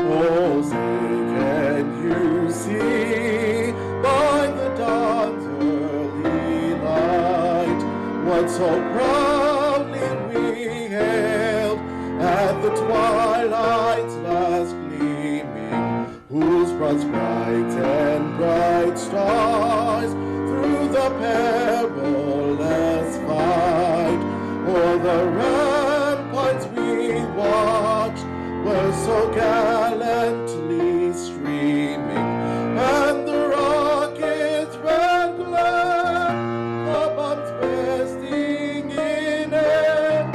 Oh, say can you see by the dawn's early light what so proudly we hailed at the twilight's last gleaming, whose broad bright and bright stars through the perilous fight o'er the ramparts we watched were so gallantly streaming, and the rockets red glare, the bombs bursting in air,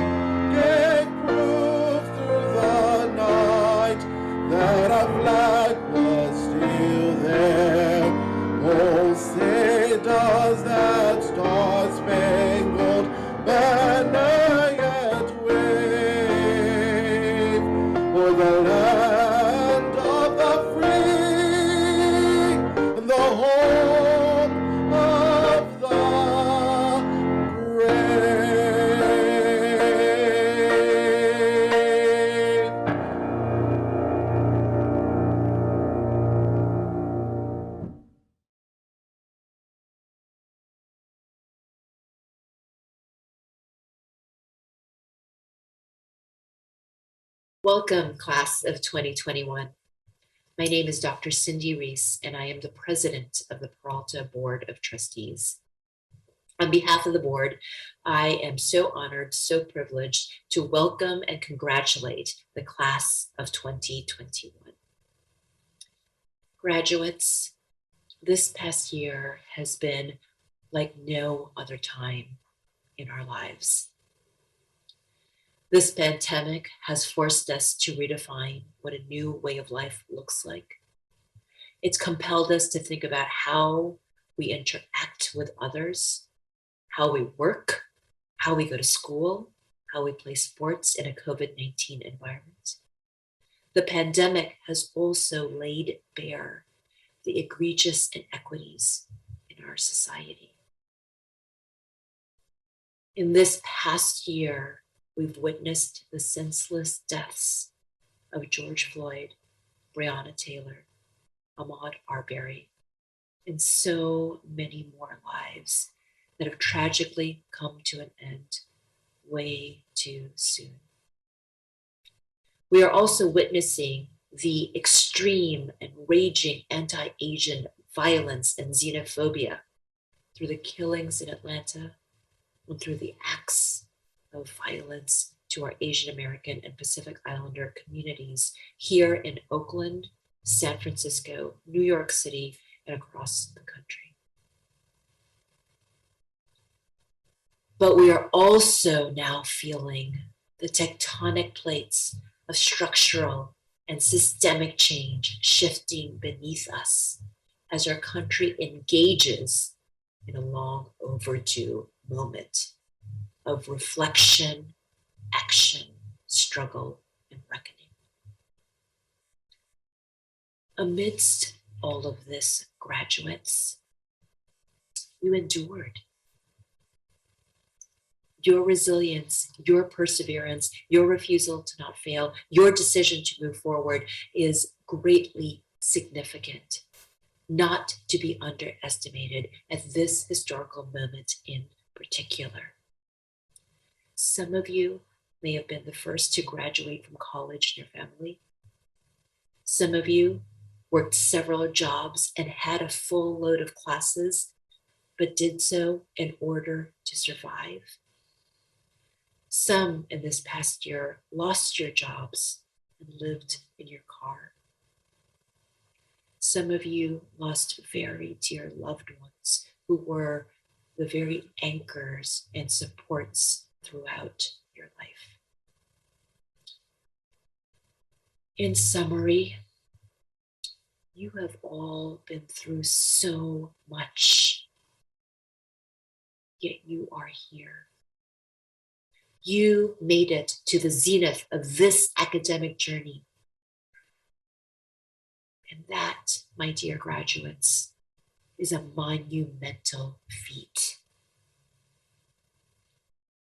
gave proof through the night that our flag was still there. Oh, say does that star-spangled banner yet wave o'er the land of the free and the home of the brave. Welcome, class of 2021. My name is Dr. Cindy Reese, and I am the president of the Peralta Board of Trustees. On behalf of the board, I am so honored, so privileged to welcome and congratulate the class of 2021. Graduates, this past year has been like no other time in our lives. This pandemic has forced us to redefine what a new way of life looks like. It's compelled us to think about how we interact with others, how we work, how we go to school, how we play sports in a COVID-19 environment. The pandemic has also laid bare the egregious inequities in our society. In this past year, we've witnessed the senseless deaths of George Floyd, Breonna Taylor, Ahmaud Arbery, and so many more lives that have tragically come to an end way too soon. We are also witnessing the extreme and raging anti-Asian violence and xenophobia through the killings in Atlanta and through the acts of violence to our Asian American and Pacific Islander communities here in Oakland, San Francisco, New York City, and across the country. But we are also now feeling the tectonic plates of structural and systemic change shifting beneath us as our country engages in a long overdue moment of reflection, action, struggle, and reckoning. Amidst all of this, graduates, you endured. Your resilience, your perseverance, your refusal to not fail, your decision to move forward is greatly significant, not to be underestimated at this historical moment in particular. Some of you may have been the first to graduate from college in your family. Some of you worked several jobs and had a full load of classes, but did so in order to survive. Some in this past year lost your jobs and lived in your car. Some of you lost very dear loved ones who were the very anchors and supports throughout your life. In summary, you have all been through so much, yet you are here. You made it to the zenith of this academic journey. And that, my dear graduates, is a monumental feat.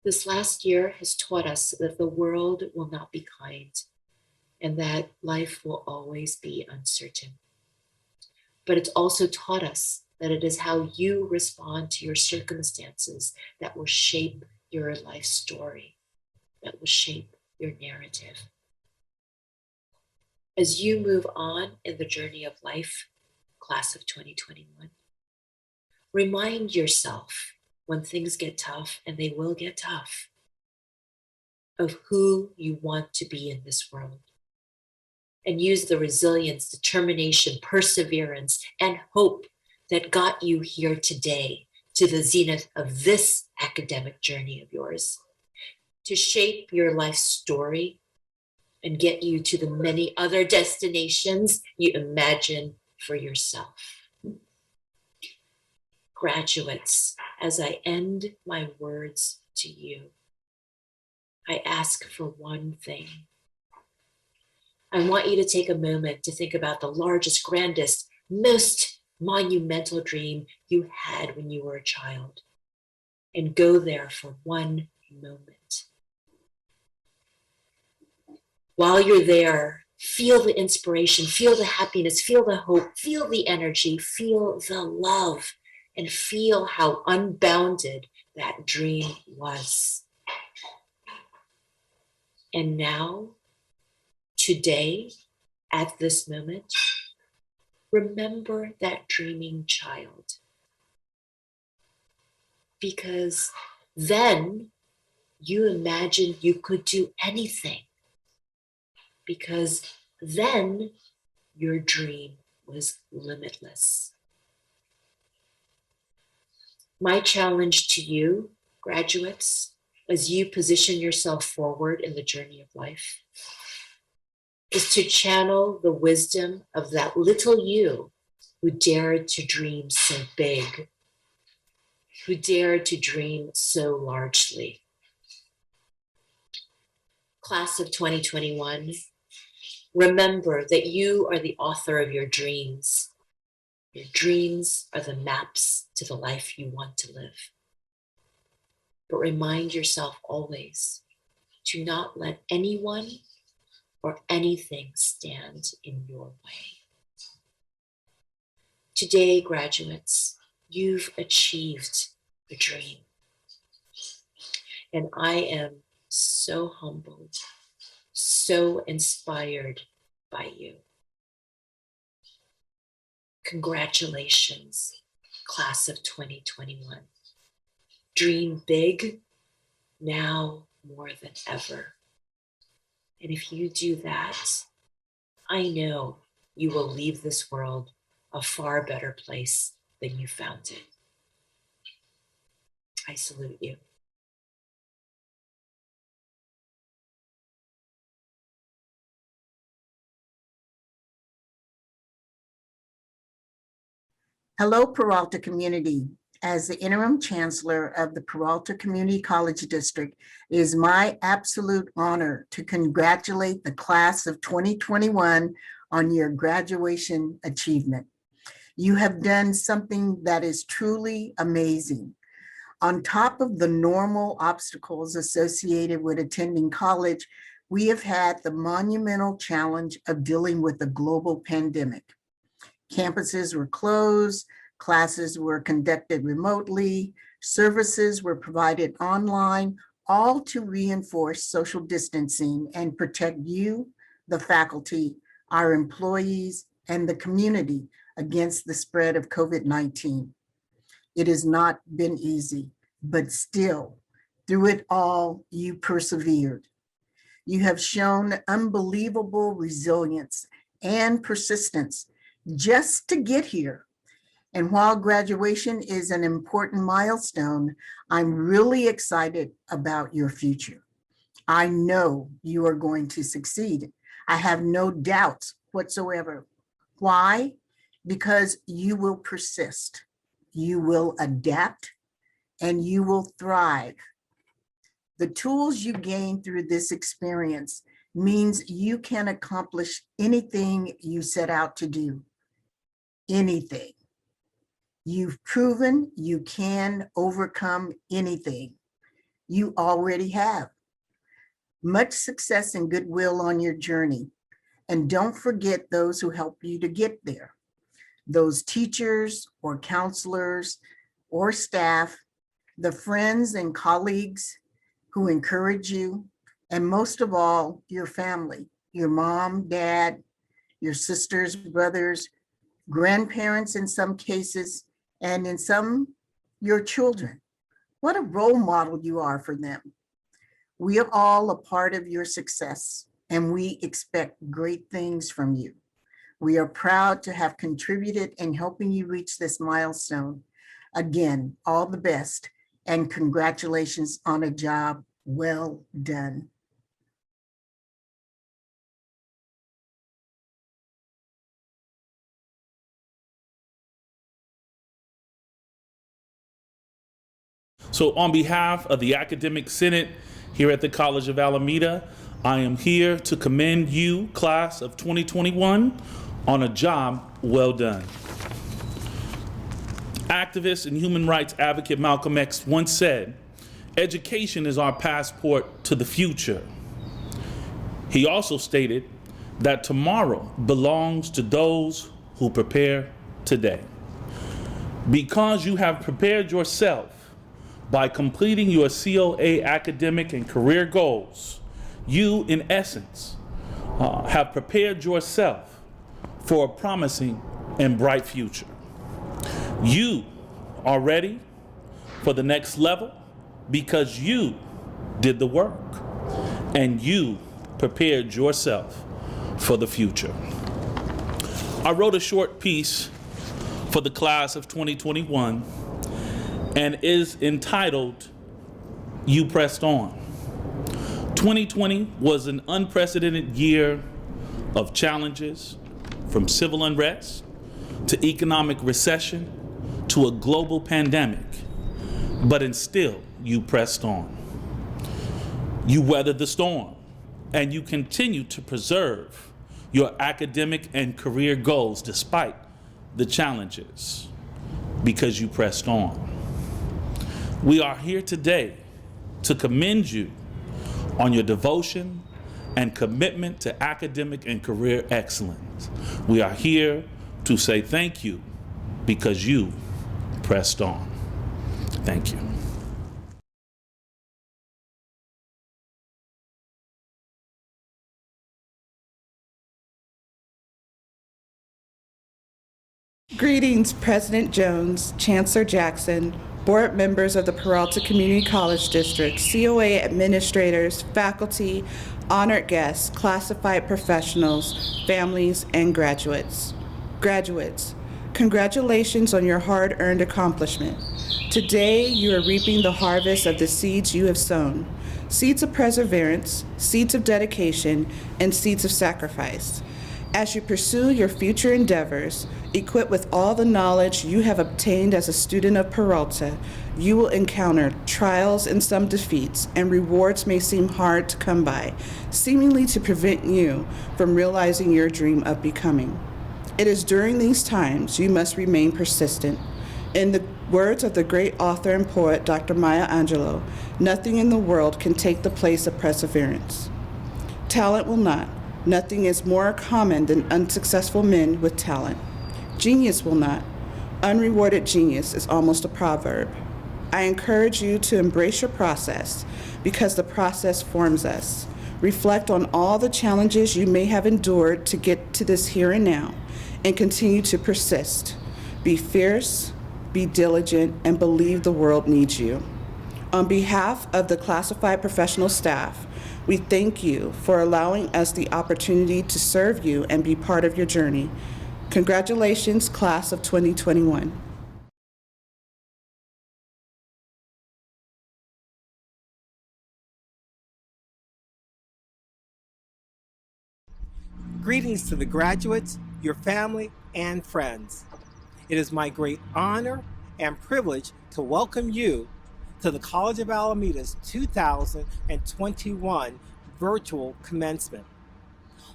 This last year has taught us that the world will not be kind, and that life will always be uncertain. But it's also taught us that it is how you respond to your circumstances that will shape your life story, that will shape your narrative. As you move on in the journey of life, class of 2021, remind yourself when things get tough, and they will get tough, of who you want to be in this world. And use the resilience, determination, perseverance, and hope that got you here today to the zenith of this academic journey of yours, to shape your life story and get you to the many other destinations you imagine for yourself. Graduates, as I end my words to you, I ask for one thing. I want you to take a moment to think about the largest, grandest, most monumental dream you had when you were a child, and go there for one moment. While you're there, feel the inspiration, feel the happiness, feel the hope, feel the energy, feel the love, and feel how unbounded that dream was. And now, today, at this moment, remember that dreaming child. Because then you imagined you could do anything. Because then your dream was limitless. My challenge to you, graduates, as you position yourself forward in the journey of life, is to channel the wisdom of that little you who dared to dream so big, who dared to dream so largely. Class of 2021, remember that you are the author of your dreams. Your dreams are the maps to the life you want to live. But remind yourself always to not let anyone or anything stand in your way. Today, graduates, you've achieved a dream. And I am so humbled, so inspired by you. Congratulations, class of 2021. Dream big, now more than ever. And if you do that, I know you will leave this world a far better place than you found it. I salute you. Hello, Peralta community. As the interim chancellor of the Peralta Community College District, it is my absolute honor to congratulate the class of 2021 on your graduation achievement. You have done something that is truly amazing. On top of the normal obstacles associated with attending college, we have had the monumental challenge of dealing with the global pandemic. Campuses were closed, classes were conducted remotely, services were provided online, all to reinforce social distancing and protect you, the faculty, our employees, and the community against the spread of COVID-19. It has not been easy, but still, through it all, you persevered. You have shown unbelievable resilience and persistence just to get here. And while graduation is an important milestone, I'm really excited about your future. I know you are going to succeed. I have no doubts whatsoever. Why? Because you will persist, you will adapt, and you will thrive. The tools you gain through this experience means you can accomplish anything you set out to do. Anything. You've proven you can overcome anything. You already have. Much success and goodwill on your journey. And don't forget those who help you to get there. Those teachers or counselors or staff, the friends and colleagues who encourage you, and most of all, your family, your mom, dad, your sisters, brothers, grandparents in some cases, and in some, your children. What a role model you are for them. We are all a part of your success, and we expect great things from you. We are proud to have contributed in helping you reach this milestone. Again, all the best and congratulations on a job well done. So on behalf of the Academic Senate here at the College of Alameda, I am here to commend you, class of 2021, on a job well done. Activist and human rights advocate Malcolm X once said, "Education is our passport to the future." He also stated that tomorrow belongs to those who prepare today. Because you have prepared yourself by completing your COA academic and career goals, you, in essence, have prepared yourself for a promising and bright future. You are ready for the next level because you did the work and you prepared yourself for the future. I wrote a short piece for the class of 2021 and is entitled, "You Pressed On." 2020 was an unprecedented year of challenges, from civil unrest to economic recession to a global pandemic, but still you pressed on. You weathered the storm and you continue to preserve your academic and career goals despite the challenges because you pressed on. We are here today to commend you on your devotion and commitment to academic and career excellence. We are here to say thank you because you pressed on. Thank you. Greetings, President Jones, Chancellor Jackson, board members of the Peralta Community College District, COA administrators, faculty, honored guests, classified professionals, families, and graduates. Graduates, congratulations on your hard-earned accomplishment. Today, you are reaping the harvest of the seeds you have sown. Seeds of perseverance, seeds of dedication, and seeds of sacrifice. As you pursue your future endeavors, equipped with all the knowledge you have obtained as a student of Peralta, you will encounter trials and some defeats, and rewards may seem hard to come by, seemingly to prevent you from realizing your dream of becoming. It is during these times you must remain persistent. In the words of the great author and poet Dr. Maya Angelou, nothing in the world can take the place of perseverance. Talent will not. Nothing is more common than unsuccessful men with talent. Genius will not. Unrewarded genius is almost a proverb. I encourage you to embrace your process because the process forms us. Reflect on all the challenges you may have endured to get to this here and now, and continue to persist. Be fierce, be diligent, and believe the world needs you. On behalf of the classified professional staff, we thank you for allowing us the opportunity to serve you and be part of your journey. Congratulations, class of 2021. Greetings to the graduates, your family, and friends. It is my great honor and privilege to welcome you to the College of Alameda's 2021 virtual commencement.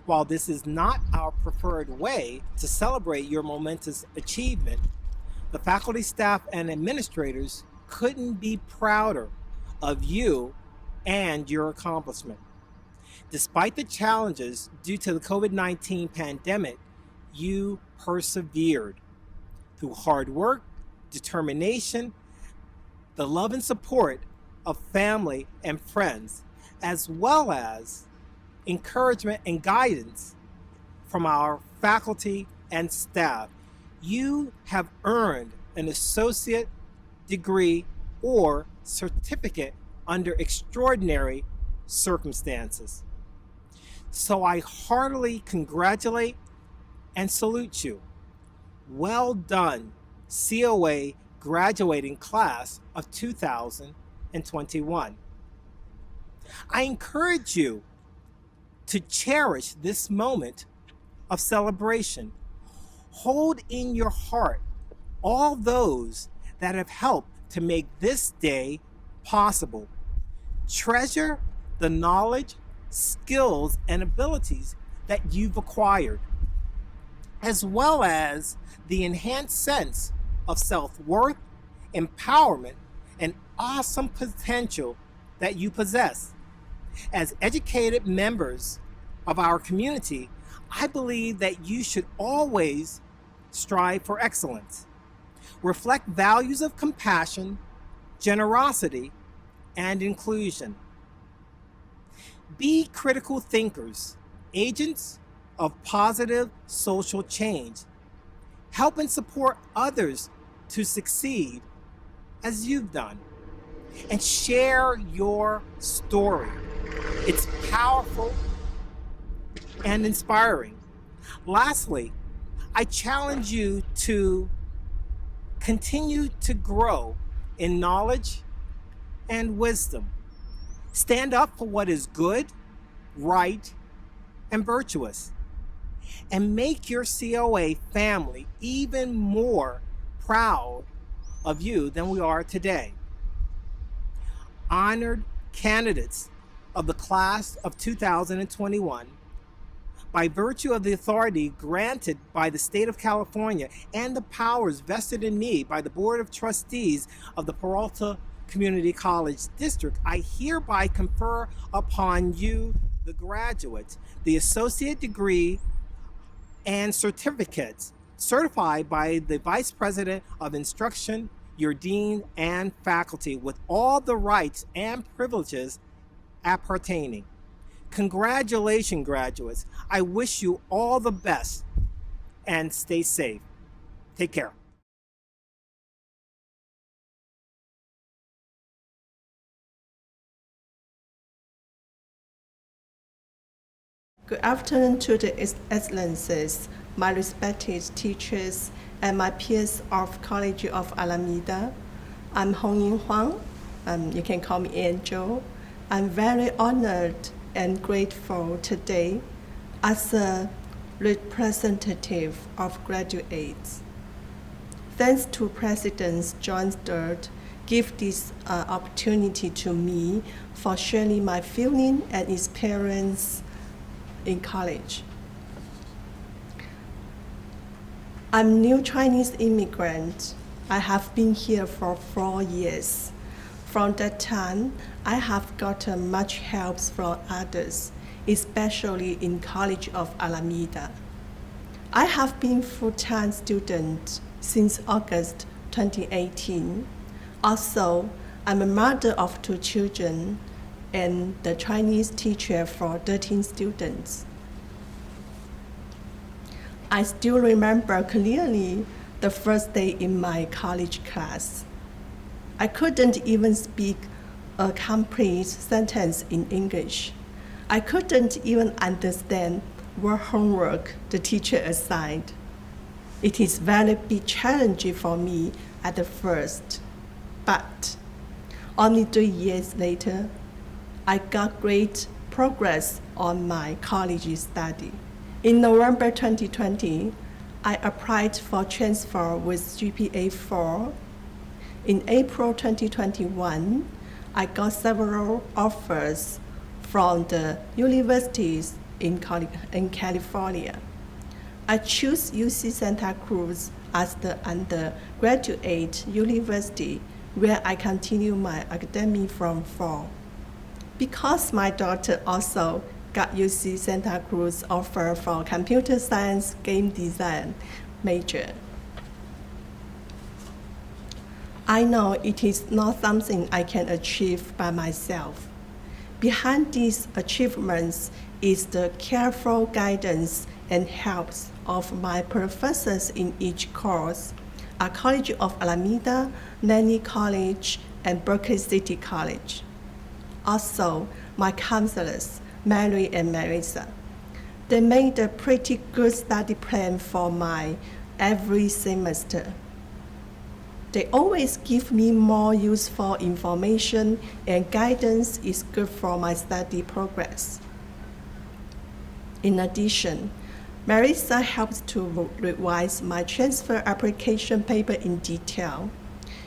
While this is not our preferred way to celebrate your momentous achievement, the faculty, staff, and administrators couldn't be prouder of you and your accomplishment. Despite the challenges due to the COVID-19 pandemic, you persevered through hard work, determination, the love and support of family and friends, as well as encouragement and guidance from our faculty and staff. You have earned an associate degree or certificate under extraordinary circumstances. So I heartily congratulate and salute you. Well done, COA graduating class of 2021. I encourage you to cherish this moment of celebration. Hold in your heart all those that have helped to make this day possible. Treasure the knowledge, skills, and abilities that you've acquired, as well as the enhanced sense of self-worth, empowerment, and awesome potential that you possess. As educated members of our community, I believe that you should always strive for excellence. Reflect values of compassion, generosity, and inclusion. Be critical thinkers, agents of positive social change. Help and support others to succeed as you've done. And share your story. It's powerful and inspiring. Lastly, I challenge you to continue to grow in knowledge and wisdom. Stand up for what is good, right, and virtuous. And make your COA family even more proud of you than we are today. Honored candidates of the class of 2021, by virtue of the authority granted by the state of California and the powers vested in me by the Board of Trustees of the Peralta Community College District, I hereby confer upon you, the graduates, the associate degree and certificates certified by the Vice President of Instruction, your dean, and faculty with all the rights and privileges appertaining. Congratulations, graduates. I wish you all the best and stay safe. Take care. Good afternoon to the excellencies, my respected teachers, and my peers of College of Alameda. I'm Hong Ying Huang. You can call me Angel. I'm very honored and grateful today as a representative of graduates. Thanks to President John Sturt, give this opportunity to me for sharing my feeling and experience in college. I'm new Chinese immigrant. I have been here for 4 years. From that time, I have gotten much help from others, especially in College of Alameda. I have been full-time student since August 2018. Also, I'm a mother of 2 children and the Chinese teacher for 13 students. I still remember clearly the first day in my college class. I couldn't even speak a complete sentence in English. I couldn't even understand what homework the teacher assigned. It is very big challenge for me at the first, but only 3 years later, I got great progress on my college study. In November 2020, I applied for transfer with GPA 4. In April 2021, I got several offers from the universities in California. I chose UC Santa Cruz as the undergraduate university where I continue my academy from fall. Because my daughter also got UC Santa Cruz offer for computer science game design major. I know it is not something I can achieve by myself. Behind these achievements is the careful guidance and help of my professors in each course at College of Alameda, Laney College, and Berkeley City College. Also, my counselors, Mary and Marissa. They made a pretty good study plan for my every semester. They always give me more useful information, and guidance is good for my study progress. In addition, Marissa helps to revise my transfer application paper in detail.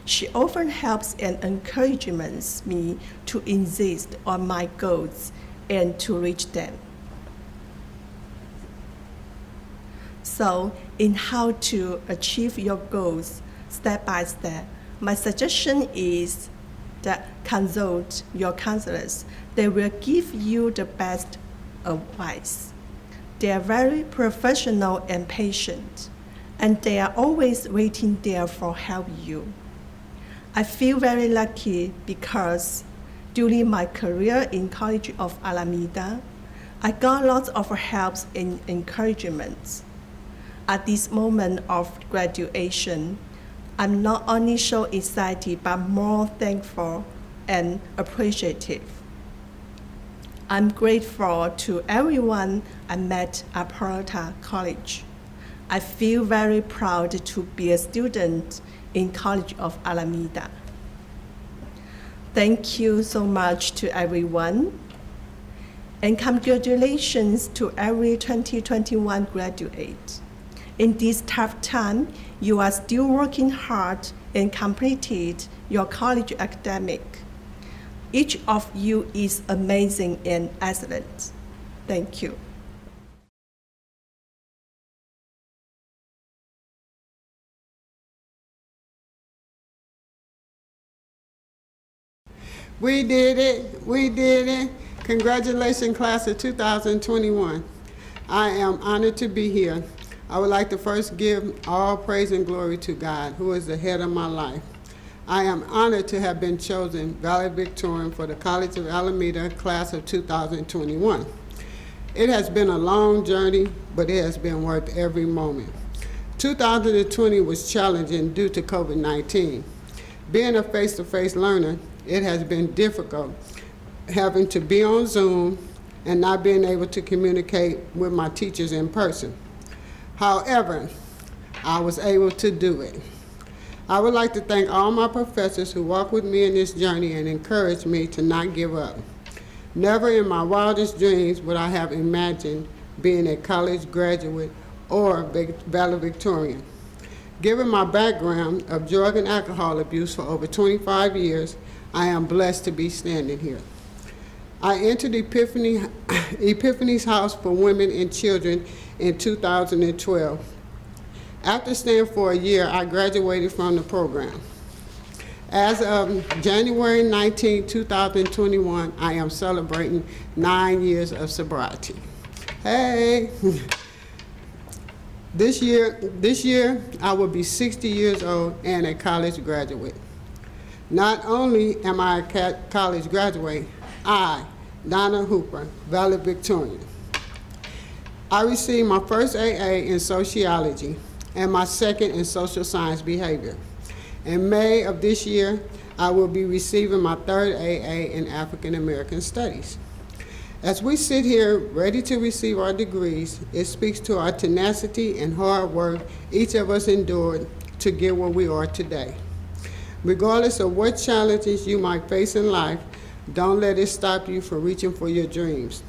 She often helps and encourages me to insist on my goals and to reach them. So, in how to achieve your goals step by step, my suggestion is that consult your counselors. They will give you the best advice. They are very professional and patient, and they are always waiting there for help you. I feel very lucky because during my career in College of Alameda, I got lots of help and encouragement. At this moment of graduation, I'm not only so excited, but more thankful and appreciative. I'm grateful to everyone I met at Peralta College. I feel very proud to be a student in College of Alameda. Thank you so much to everyone, and congratulations to every 2021 graduate. In this tough time, you are still working hard and completed your college academic. Each of you is amazing and excellent. Thank you. We did it. We did it. Congratulations, class of 2021. I am honored to be here. I would like to first give all praise and glory to God, who is the head of my life. I am honored to have been chosen valedictorian for the College of Alameda class of 2021. It has been a long journey, but it has been worth every moment. 2020 was challenging due to COVID-19. Being a face-to-face learner, it has been difficult having to be on Zoom and not being able to communicate with my teachers in person. However, I was able to do it. I would like to thank all my professors who walked with me in this journey and encouraged me to not give up. Never in my wildest dreams would I have imagined being a college graduate or valedictorian. Given my background of drug and alcohol abuse for over 25 years, I am blessed to be standing here. I entered Epiphany's House for Women and Children in 2012. After staying for a year, I graduated from the program. As of January 19, 2021, I am celebrating 9 years of sobriety. Hey! This year, I will be 60 years old and a college graduate. Not only am I a college graduate, I, Donna Hooper, valedictorian. I received my first AA in sociology and my second in social science behavior. In May of this year, I will be receiving my third AA in African American Studies. As we sit here ready to receive our degrees, it speaks to our tenacity and hard work each of us endured to get where we are today. Regardless of what challenges you might face in life, don't let it stop you from reaching for your dreams.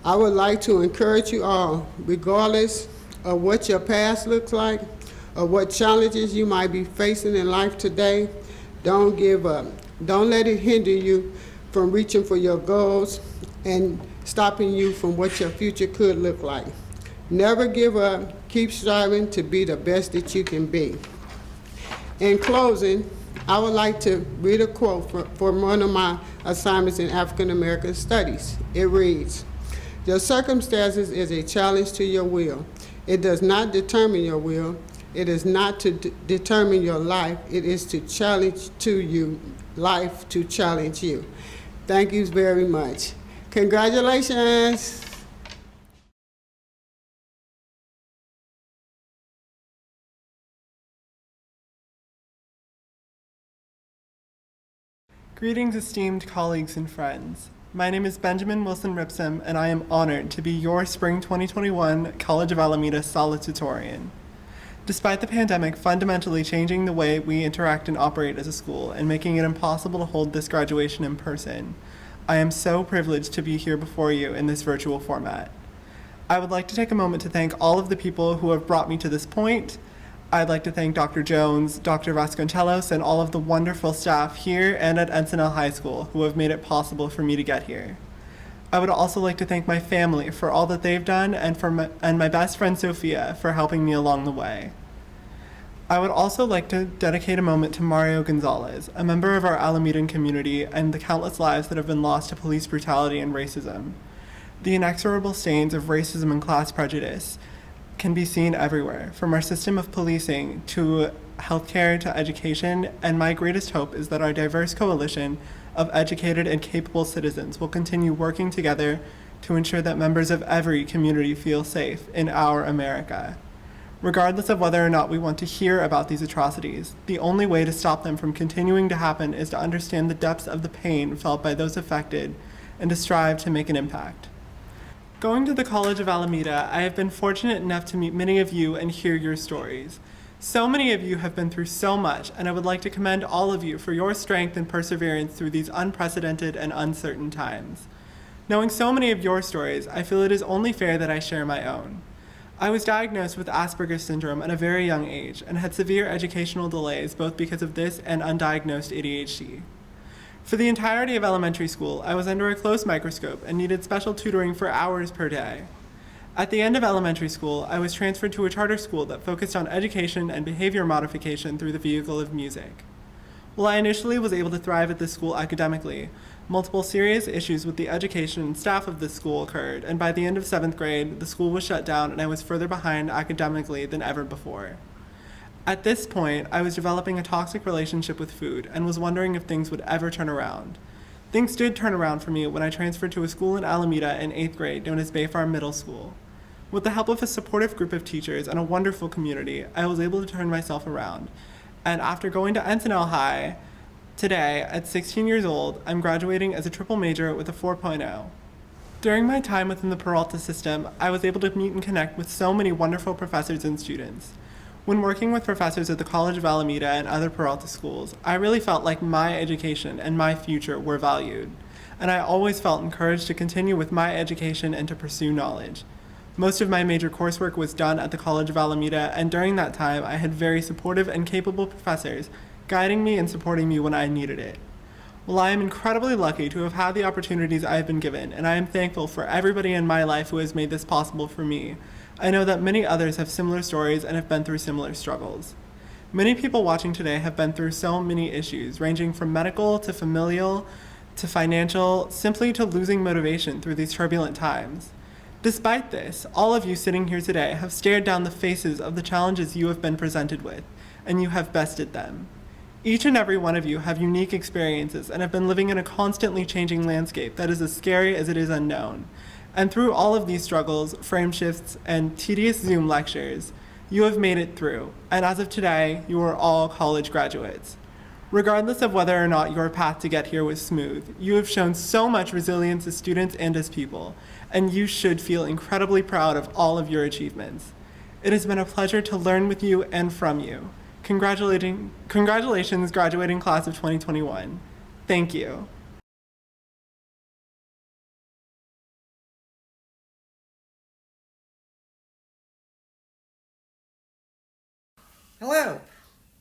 I would like to encourage you all, regardless of what your past looks like or what challenges you might be facing in life today, don't give up. Don't let it hinder you from reaching for your goals and stopping you from what your future could look like. Never give up. Keep striving to be the best that you can be. In closing, I would like to read a quote from one of my assignments in African American Studies. It reads, Your circumstances is a challenge to your will. It does not determine your will. It is not to determine your life. It is to challenge to you, life to challenge you. Thank you very much. Congratulations. Greetings, esteemed colleagues and friends. My name is Benjamin Wilson Ripsum, and I am honored to be your Spring 2021 College of Alameda salutatorian. Despite the pandemic fundamentally changing the way we interact and operate as a school and making it impossible to hold this graduation in person, I am so privileged to be here before you in this virtual format. I would like to take a moment to thank all of the people who have brought me to this point. I'd like to thank Dr. Jones, Dr. Vasconcelos, and all of the wonderful staff here and at Encinal High School who have made it possible for me to get here. I would also like to thank my family for all that they've done and my best friend Sophia for helping me along the way. I would also like to dedicate a moment to Mario Gonzalez, a member of our Alamedan community, and the countless lives that have been lost to police brutality and racism. The inexorable stains of racism and class prejudice can be seen everywhere, from our system of policing to healthcare to education, and my greatest hope is that our diverse coalition of educated and capable citizens will continue working together to ensure that members of every community feel safe in our America. Regardless of whether or not we want to hear about these atrocities, the only way to stop them from continuing to happen is to understand the depths of the pain felt by those affected and to strive to make an impact. Going to the College of Alameda, I have been fortunate enough to meet many of you and hear your stories. So many of you have been through so much, and I would like to commend all of you for your strength and perseverance through these unprecedented and uncertain times. Knowing so many of your stories, I feel it is only fair that I share my own. I was diagnosed with Asperger's syndrome at a very young age and had severe educational delays both because of this and undiagnosed ADHD. For the entirety of elementary school, I was under a close microscope and needed special tutoring for hours per day. At the end of elementary school, I was transferred to a charter school that focused on education and behavior modification through the vehicle of music. While I initially was able to thrive at this school academically, multiple serious issues with the education and staff of this school occurred, and by the end of 7th grade, the school was shut down and I was further behind academically than ever before. At this point, I was developing a toxic relationship with food and was wondering if things would ever turn around. Things did turn around for me when I transferred to a school in Alameda in 8th grade known as Bay Farm Middle School. With the help of a supportive group of teachers and a wonderful community, I was able to turn myself around. And after going to Encinal High, today, at 16 years old, I'm graduating as a triple major with a 4.0. During my time within the Peralta system, I was able to meet and connect with so many wonderful professors and students. When working with professors at the College of Alameda and other Peralta schools, I really felt like my education and my future were valued, and I always felt encouraged to continue with my education and to pursue knowledge. Most of my major coursework was done at the College of Alameda, and during that time, I had very supportive and capable professors guiding me and supporting me when I needed it. Well, I am incredibly lucky to have had the opportunities I have been given, and I am thankful for everybody in my life who has made this possible for me. I know that many others have similar stories and have been through similar struggles. Many people watching today have been through so many issues, ranging from medical to familial to financial, simply to losing motivation through these turbulent times. Despite this, all of you sitting here today have stared down the faces of the challenges you have been presented with, and you have bested them. Each and every one of you have unique experiences and have been living in a constantly changing landscape that is as scary as it is unknown. And through all of these struggles, frame shifts, and tedious Zoom lectures, you have made it through, and as of today, you are all college graduates. Regardless of whether or not your path to get here was smooth, you have shown so much resilience as students and as people, and you should feel incredibly proud of all of your achievements. It has been a pleasure to learn with you and from you. Congratulations, graduating class of 2021. Thank you. Hello,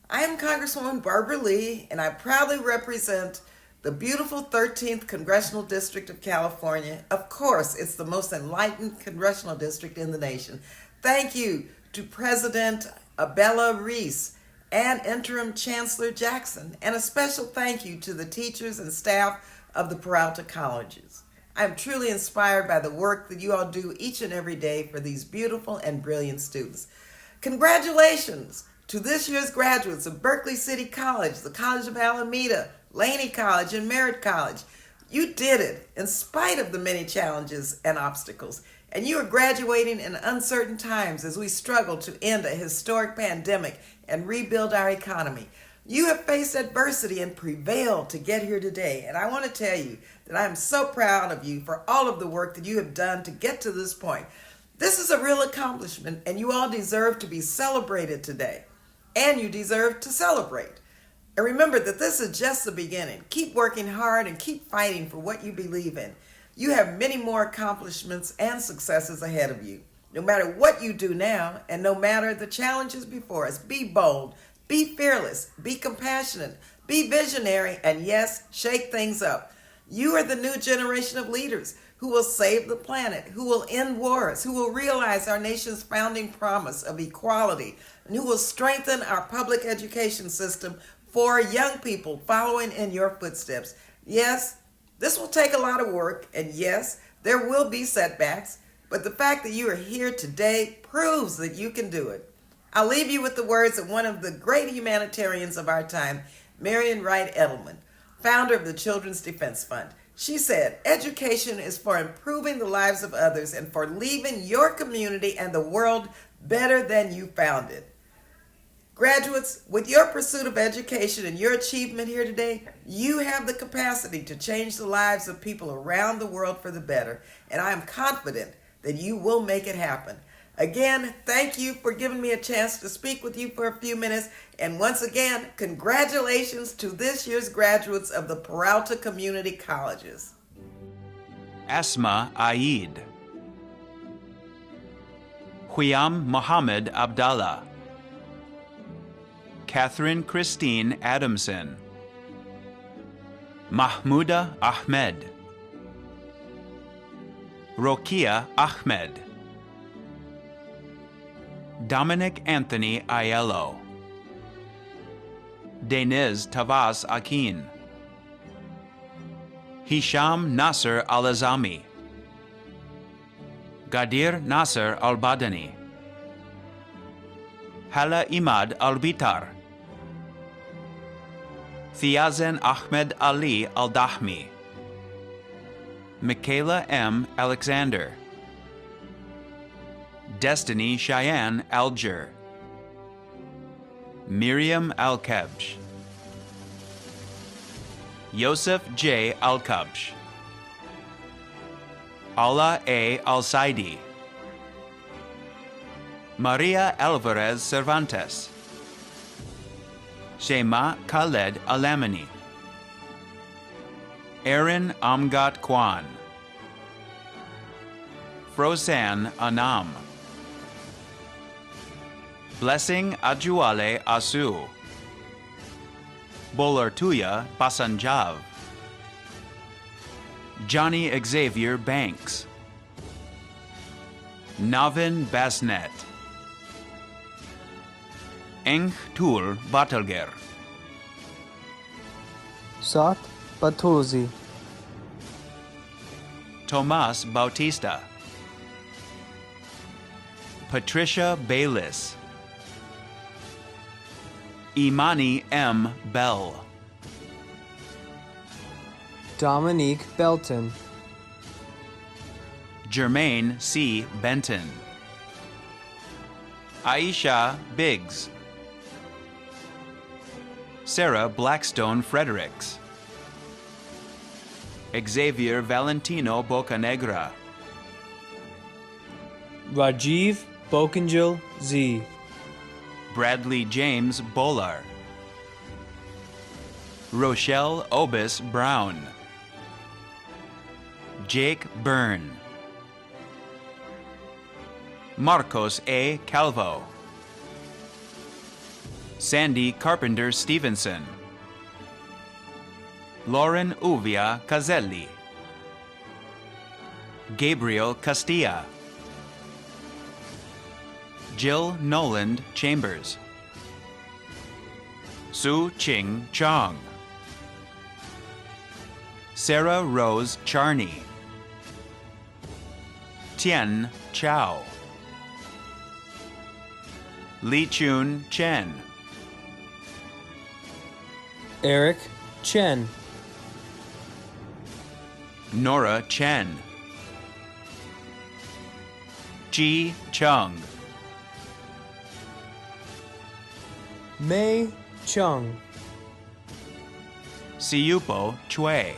I am Congresswoman Barbara Lee, and I proudly represent the beautiful 13th Congressional District of California. Of course, it's the most enlightened congressional district in the nation. Thank you to President Abella Reese and Interim Chancellor Jackson, and a special thank you to the teachers and staff of the Peralta colleges. I'm truly inspired by the work that you all do each and every day for these beautiful and brilliant students. Congratulations to this year's graduates of Berkeley City College, the College of Alameda, Laney College, and Merritt College. You did it in spite of the many challenges and obstacles, and you are graduating in uncertain times as we struggle to end a historic pandemic and rebuild our economy. You have faced adversity and prevailed to get here today, and I want to tell you that I am so proud of you for all of the work that you have done to get to this point. This is a real accomplishment, and you all deserve to be celebrated today, and you deserve to celebrate. And remember that this is just the beginning. Keep working hard and keep fighting for what you believe in. You have many more accomplishments and successes ahead of you. No matter what you do now, and no matter the challenges before us, be bold, be fearless, be compassionate, be visionary, and yes, shake things up. You are the new generation of leaders who will save the planet, who will end wars, who will realize our nation's founding promise of equality, and who will strengthen our public education system for young people following in your footsteps. Yes, this will take a lot of work, and yes, there will be setbacks, but the fact that you are here today proves that you can do it. I'll leave you with the words of one of the great humanitarians of our time, Marian Wright Edelman, founder of the Children's Defense Fund. She said, "Education is for improving the lives of others and for leaving your community and the world better than you found it." Graduates, with your pursuit of education and your achievement here today, you have the capacity to change the lives of people around the world for the better, and I am confident that you will make it happen. Again, thank you for giving me a chance to speak with you for a few minutes, and once again, congratulations to this year's graduates of the Peralta Community Colleges. Asma Aid, Huyam Mohammed Abdallah, Catherine Christine Adamson, Mahmouda Ahmed, Rokia Ahmed, Dominic Anthony Aiello, Deniz Tavas Akin, Hisham Nasser Al-Azami, Gadir Nasser Al-Badani, Hala Imad Al-Bitar, Thiazen Ahmed Ali Al-Dahmi, Michaela M. Alexander, Destiny Cheyenne Alger, Miriam Al-Kabsh, Yosef J. Al-Kabsh, Allah A. Al-Saidi, Maria Alvarez Cervantes, Shema Khaled Alamani, Aaron Amgat Kwan, Frosan Anam, Blessing Ajuale Asu, Bolartuya Basanjav, Johnny Xavier Banks, Navin Basnet, Eng Tur Batalger, Sat Batulzi, Tomas Bautista, Patricia Baylis, Imani M. Bell, Dominique Belton, Jermaine C. Benton, Aisha Biggs, Sarah Blackstone Fredericks, Xavier Valentino Bocanegra, Rajiv Bokanjil Z, Bradley James Bolar, Rochelle Obis Brown, Jake Byrne, Marcos A. Calvo, Sandy Carpenter Stevenson, Lauren Uvia Caselli, Gabriel Castilla, Jill Noland Chambers, Su Ching Chong, Sarah Rose Charney, Tien Chow, Li Chun Chen, Eric Chen, Nora Chen, Ji Chung, Mei Chung, Siupo Chue,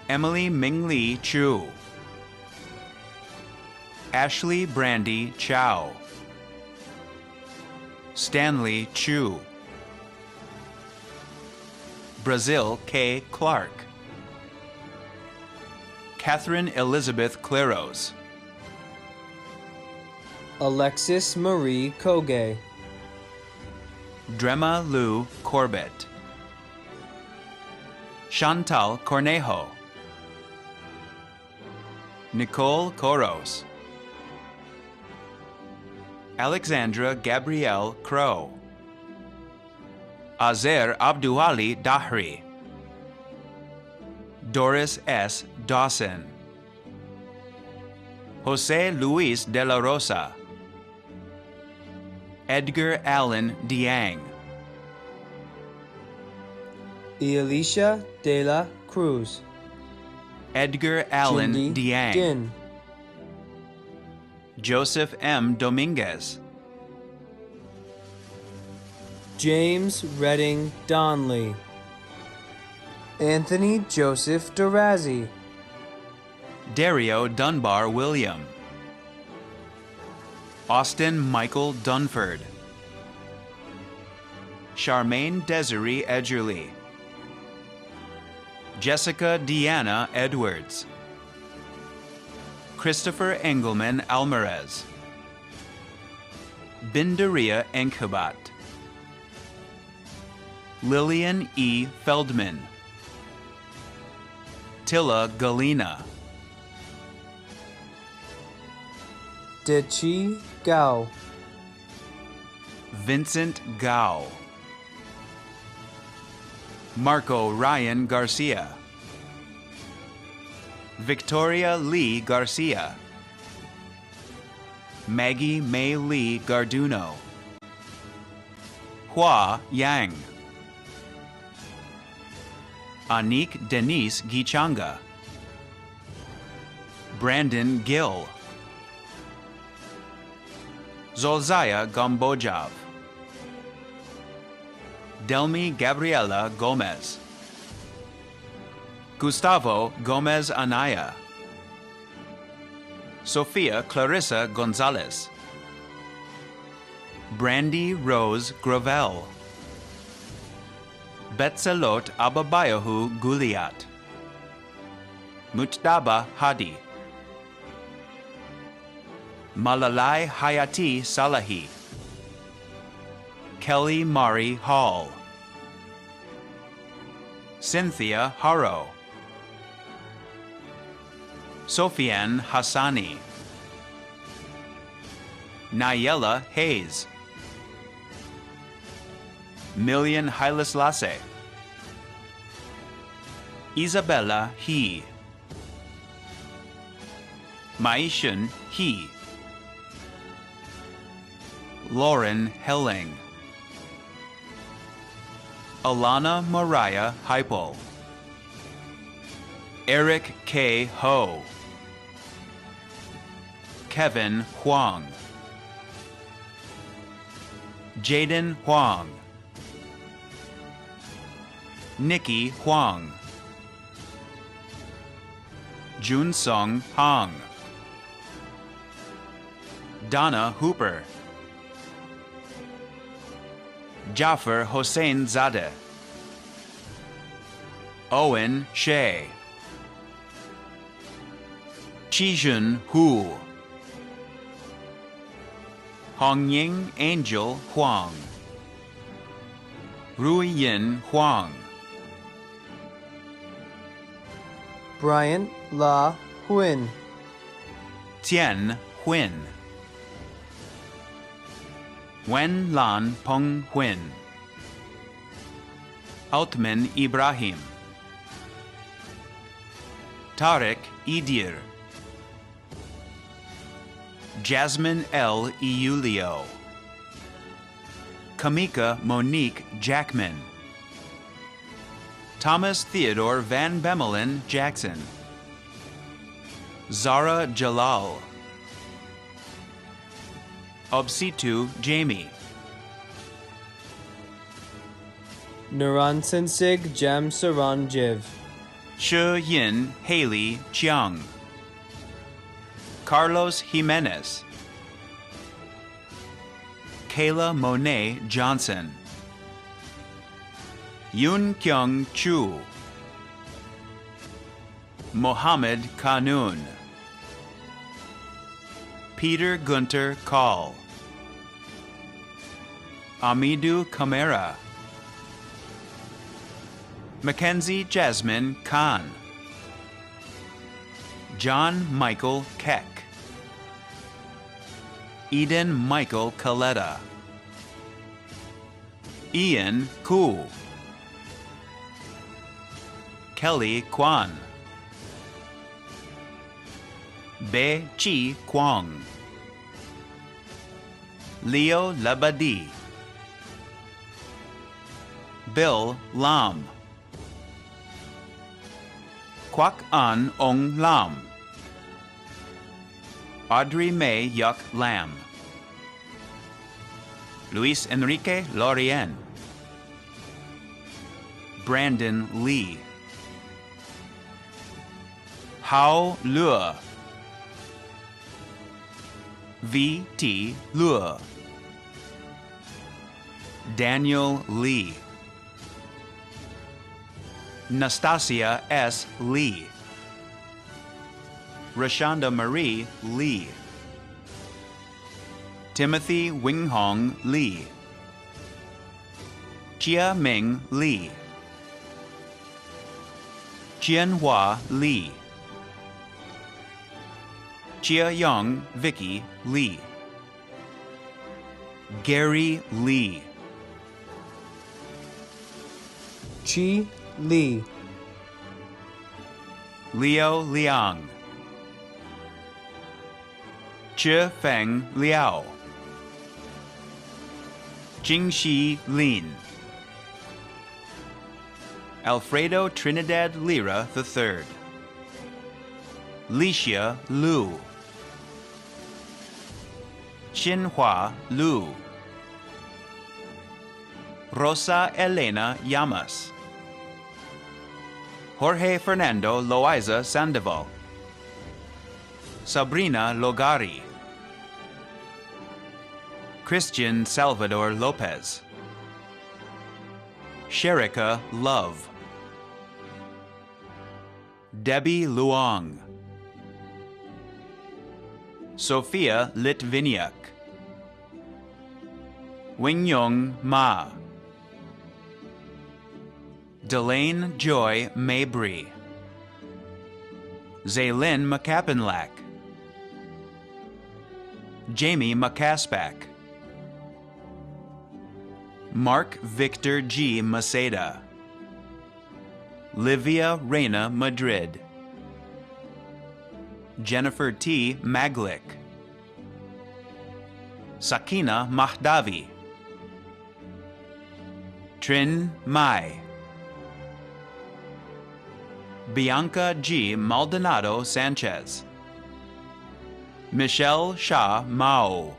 Emily Mingli Chu, Ashley Brandy Chow, Stanley Chu, Brazil K. Clark, Catherine Elizabeth Claros, Alexis Marie Koge, Drema Lou Corbett, Chantal Cornejo, Nicole Coros, Alexandra Gabrielle Crow, Azer Abduali Dahri, Doris S. Dawson, Jose Luis de la Rosa, Edgar Allen Diang, Elisha de la Cruz, Edgar Allen Jindy Diang, Din, Joseph M. Dominguez, James Redding Donley, Anthony Joseph Durazzi, Dario Dunbar William, Austin Michael Dunford, Charmaine Desiree Edgerly, Jessica Deanna Edwards, Christopher Engelman Alvarez, Bindaria Enkabat, Lillian E. Feldman, Tilla Galina, Dechi Gao, Vincent Gao, Marco Ryan Garcia, Victoria Lee Garcia, Maggie May Lee Garduno, Hua Yang, Anik Denise Gichanga, Brandon Gill, Zolzaya Gombojav, Delmi Gabriela Gomez, Gustavo Gomez Anaya, Sofia Clarissa Gonzalez, Brandy Rose Gravel, Betzelot Ababayahu Guliat, Mutdaba Hadi, Malalai Hayati Salahi, Kelly Mari Hall, Cynthia Haro, Sofiane Hassani, Nayela Hayes, Million Haileslase, Isabella He, Maishun He, Lauren Helling, Alana Mariah Heipel, Eric K. Ho, Kevin Huang, Jaden Huang, Nikki Huang, Junsung Hong, Donna Hooper, Jaffer Hossein Zadeh, Owen Shea, Chijun Hu, Hongying Angel Huang, Ruiyin Huang, Bryant La Huyn, Tian Huyn, Wen Lan Peng Huyn, Altman Ibrahim, Tarek Idir, Jasmine L. Iulio, Kamika Monique Jackman, Thomas Theodore Van Bemmelen Jackson, Zara Jalal, Obsitu Jamie, Naransansig Jem Saranjiv, Shi Yin Haley Chiang, Carlos Jimenez, Kayla Monet Johnson, Yoon Kyung Chu, Mohammed Kanun, Peter Gunter Call, Amidou Kamara, Mackenzie Jasmine Khan, John Michael Keck, Eden Michael Coletta, Ian Koo, Kelly Kwan, Be Chi Kwong, Leo Labadi, Bill Lam, Kwak An Ong Lam, Audrey May Yuk Lam, Luis Enrique Lorien, Brandon Lee, Hao Lua, V.T. Lua, Daniel Lee, Nastasia S. Lee, Rashonda Marie Lee, Timothy Winghong Lee, Chia Ming Lee, Jianhua Lee, Chia Young Vicky Lee, Gary Lee, Chi Lee, Leo Liang, Chi Feng Liao, Jingxi Lin, Alfredo Trinidad Lira III, Licia Lu, Xinhua Lu, Rosa Elena Llamas, Jorge Fernando Loaiza Sandoval, Sabrina Logari, Christian Salvador Lopez, Sherika Love, Debbie Luong, Sophia Litviniak, Wingyong Ma, Delane Joy Mabry, Zaylin McCapenlack, Jamie McCaspach, Mark Victor G. Maceda, Livia Reina Madrid, Jennifer T. Maglick, Sakina Mahdavi, Trin Mai, Bianca G. Maldonado Sanchez, Michelle Shah Mao,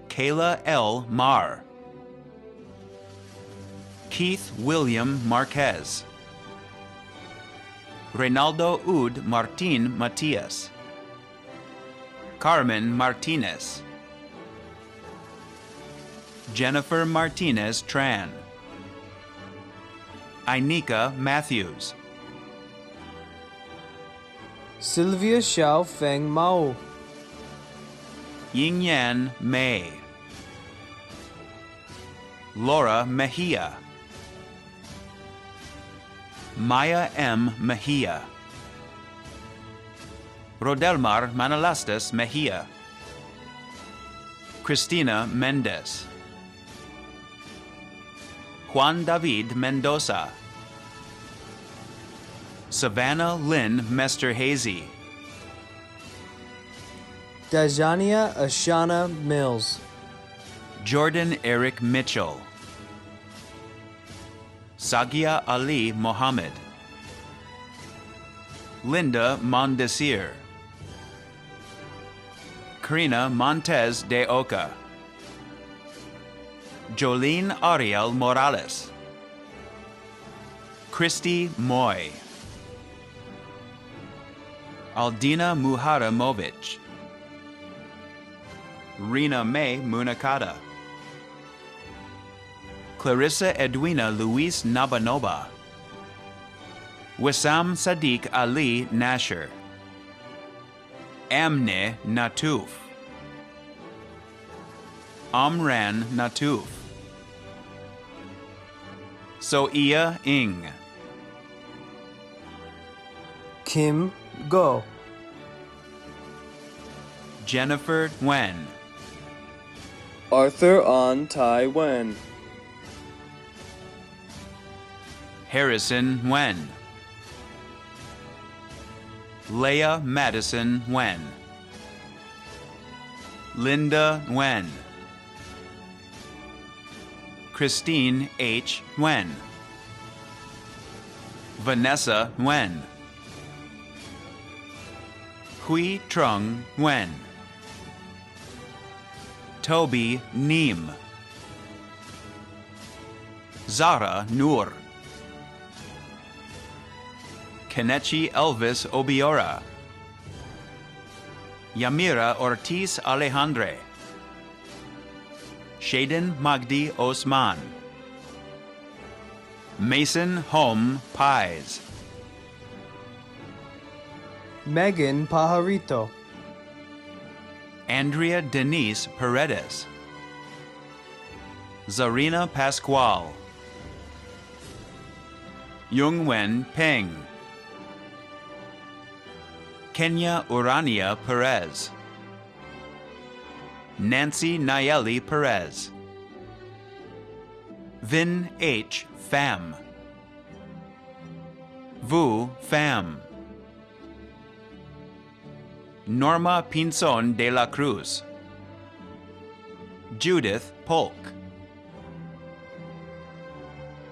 Kayla L. Marr, Keith William Marquez, Reynaldo Ud Martin Matias, Carmen Martinez, Jennifer Martinez Tran, Ainika Matthews, Sylvia Xiao Feng Mao, Yingyan Mei, Laura Mejia, Maya M. Mejia, Rodelmar Manalastas Mejia, Cristina Mendez, Juan David Mendoza, Savannah Lynn Mesterhazy, Dajania Ashana Mills. Jordan Eric Mitchell. Sagia Ali Mohammed. Linda Mondesir. Karina Montez de Oca. Jolene Ariel Morales. Christy Moy. Aldina Muharamovich. Rena May Munakata. Clarissa Edwina Luis Nabanoba. Wissam Sadiq Ali Nasher. Amne Natuf. Amran Natuf. Soia Ing. Kim Go. Jennifer Nguyen. Arthur An Tai Wen. Harrison Nguyen. Leah Madison Nguyen. Linda Nguyen. Christine H. Nguyen. Vanessa Nguyen. Hui Trung Nguyen. Toby Neem. Zara Noor. Kenechi Elvis Obiora. Yamira Ortiz Alejandre. Shaden Magdi Osman. Mason Home Pies. Megan Pajarito. Andrea Denise Paredes. Zarina Pascual. Yungwen Peng. Kenya Urania Perez. Nancy Nayeli Perez. Vin H. Pham. Vu Pham. Norma Pinzon de la Cruz. Judith Polk.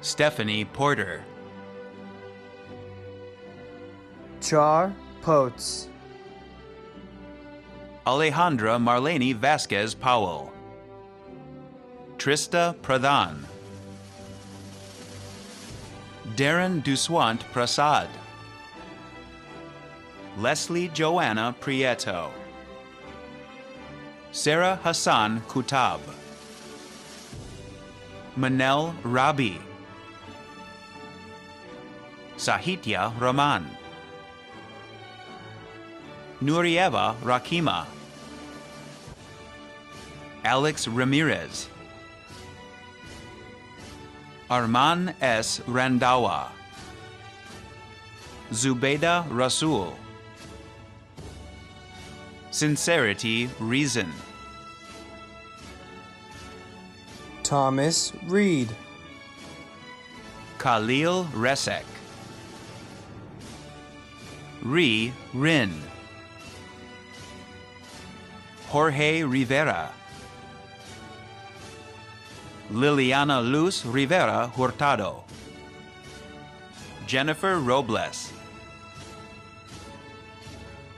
Stephanie Porter. Char Potes. Alejandra Marlene Vasquez Powell. Trista Pradhan. Darren Duswant Prasad. Leslie Joanna Prieto. Sarah Hassan Kutab. Manel Rabi. Sahitya Raman. Nurieva Rakima. Alex Ramirez. Arman S. Randawa. Zubeida Rasul. Sincerity Reason. Thomas Reed. Khalil Resek. Ri Rin. Jorge Rivera. Liliana Luz Rivera Hurtado. Jennifer Robles.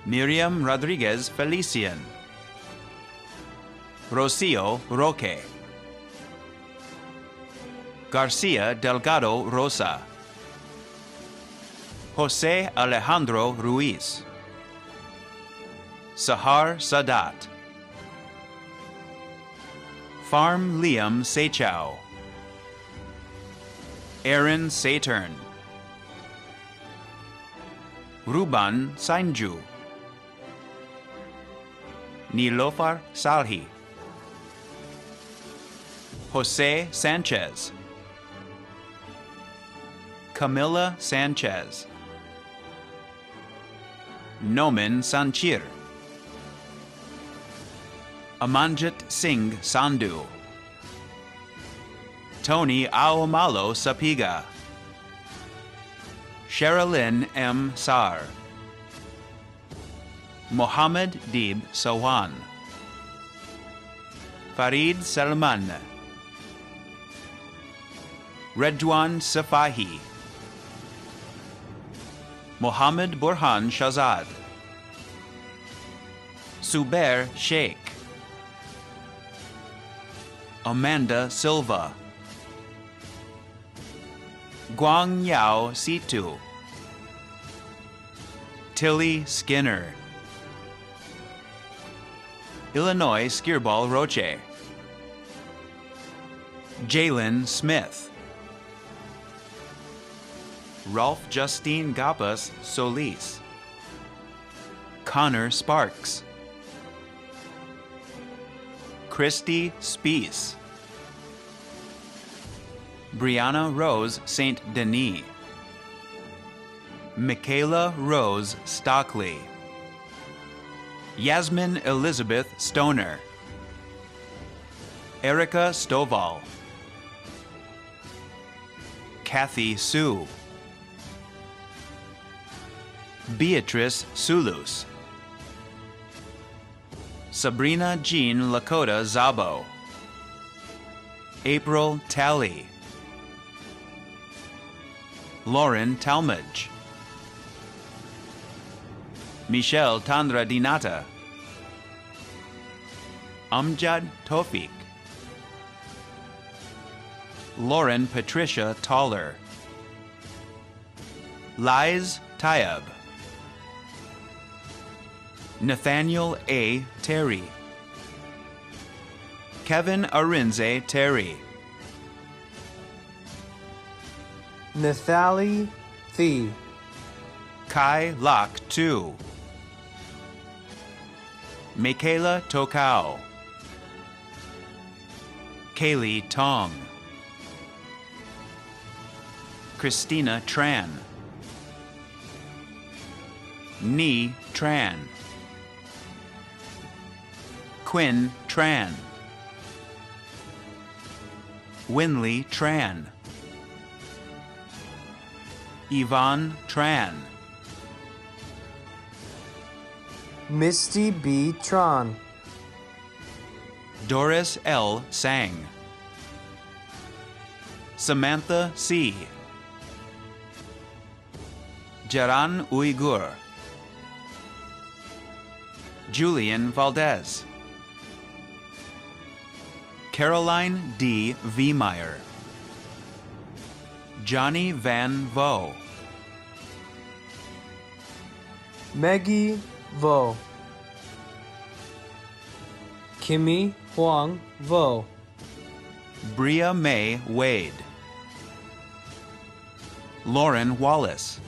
Miriam Rodriguez Felician. Rocio Roque. Garcia Delgado Rosa. Jose Alejandro Ruiz. Sahar Sadat. Farm Liam Seychow. Aaron Saturn. Ruban Sainju. Nilofar Salhi. Jose Sanchez. Camila Sanchez. Noman Sanchir. Amanjit Singh Sandhu. Tony Aomalo Sapiga. Sherilyn M. Sar. Mohammed Dib Sawan, Farid Salman, Redwan Safahi, Mohammed Burhan Shahzad, Subair Sheikh, Amanda Silva, Guang Yao Situ, Tilly Skinner, Illinois Skirball Roche, Jalen Smith, Rolf Justine Gapas Solis, Connor Sparks, Christy Spees, Brianna Rose St. Denis, Michaela Rose Stockley, Yasmin Elizabeth Stoner, Erica Stovall, Kathy Sue, Beatrice Sulus, Sabrina Jean Lakota Zabo, April Talley, Lauren Talmadge, Michelle Tandra Dinata, Amjad Tofik, Lauren Patricia Toller, Liz Tayeb, Nathaniel A. Terry, Kevin Arinze Terry, Nathalie Thee, Kai Lak Tu, Michaela Tokau, Kaylee Tong, Christina Tran, Ni Tran, Quinn Tran, Winley Tran, Yvonne Tran, Misty B. Tron, Doris L. Sang, Samantha C., Jaran Uyghur, Julian Valdez, Caroline D. Viemeyer, Johnny Van Vo, Maggie Vo, Kimmy Huang Vo, Bria May Wade, Lauren Wallace,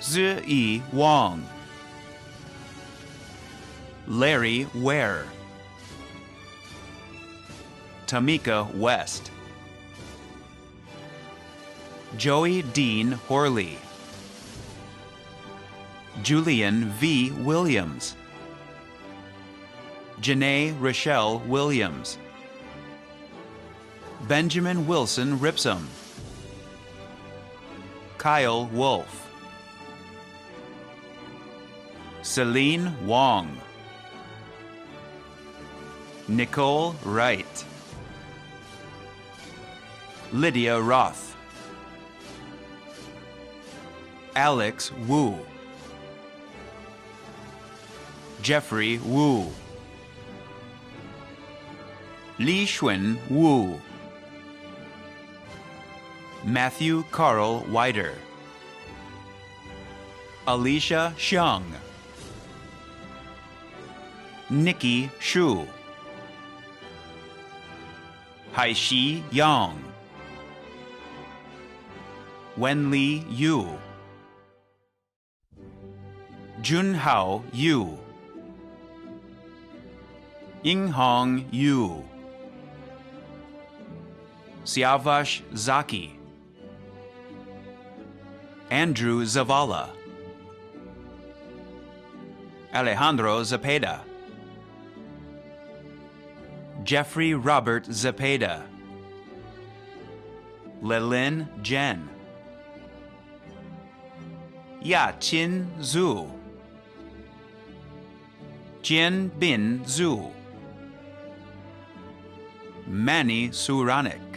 Zi Wong, Larry Ware, Tamika West, Joey Dean Horley, Julian V. Williams, Janae Rochelle Williams, Benjamin Wilson Ripsum, Kyle Wolf, Celine Wong, Nicole Wright, Lydia Roth, Alex Wu, Jeffrey Wu, Li Xuan Wu, Matthew Carl Wider, Alicia Xiang, Nikki Shu, Haishi Yang, Wenli Yu, Junhao Yu, Yinghong Yu, Siavash Zaki, Andrew Zavala, Alejandro Zepeda, Jeffrey Robert Zepeda, Lelyn Jen, Ya Chin Zhu, Jian Bin Zhu, Manny Suranik,